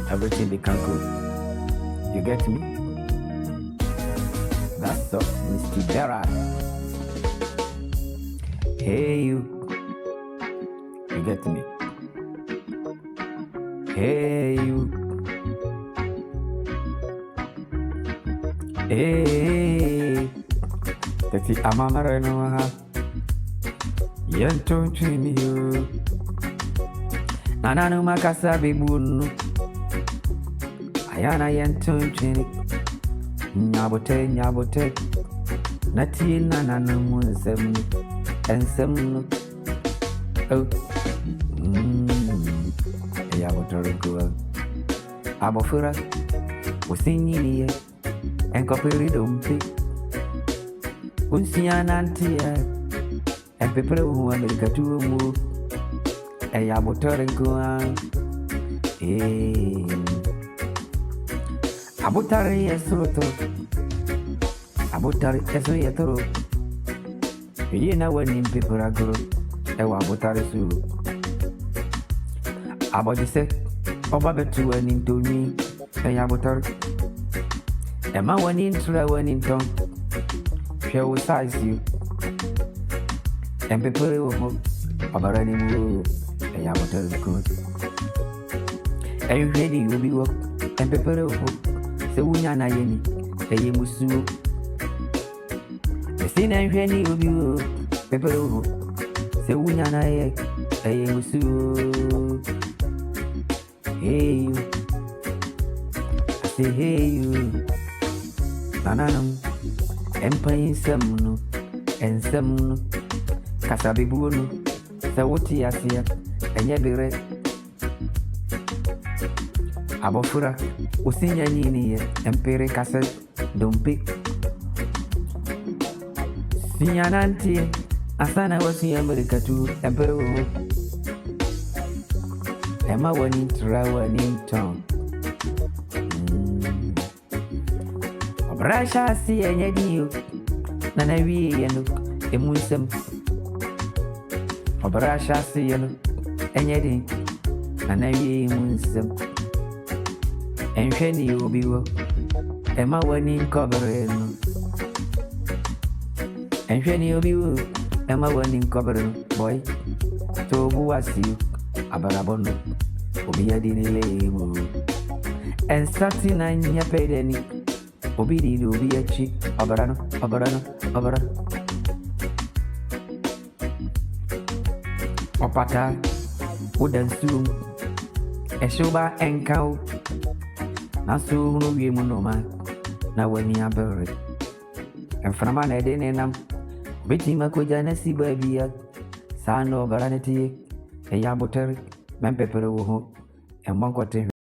everything become good. You get me? That's all, Mr. Berra. Hey you get me? Hey you, hey, that's it. I'm a marino. Yenton twin you. Nana no makasa bibunu. Ayana yenton twin. Nyabote. Nati nana no munsem. Ensem. Oh. Yabotorigo. Abofura. Usinyini. Enkopiri dompi. Unsianantia. And people who are like to move a yabotorigo. Abutari esoto. Abutari esoyetoro. You know when people are grow. Abutari su. Abodi se. Oba betu when into me. A yabotori. Emma when into when in tongue. She will size you. And people who are running move. A yabotori good. And you ready you be work. And people who. Se unyana yeni, eye musu. Se na nhweni obi o, pepere o. Se unyana ye, eye musu. Hey you, I say hey you. Nananum, empire semno, ensemno. Kasabibuno, se wuti asia, enye bire. Abofura, usinya nini ye, empire kase, dompi. Sinya nanti, asana wasi Amerika tu, empire uhu. Ema wani tra wani town. Obrasha si enye diyo, nanawi yenu, emunsem. Obrasha si yenu, enye di, nanawi emunsem. And when you be well, Emma winning covering. And when you be well, Emma winning covering, boy. So who was you? Abarabono, Obi a dinner. And starting on your paid any Obi will be a cheap, Oberano. Opata, wooden stool, a soba and cow. Nasu no we monoma na wani abere enframa na de nenam beti makoja na si babia sa no baraneti e ya botere men pepere wo ho e monkote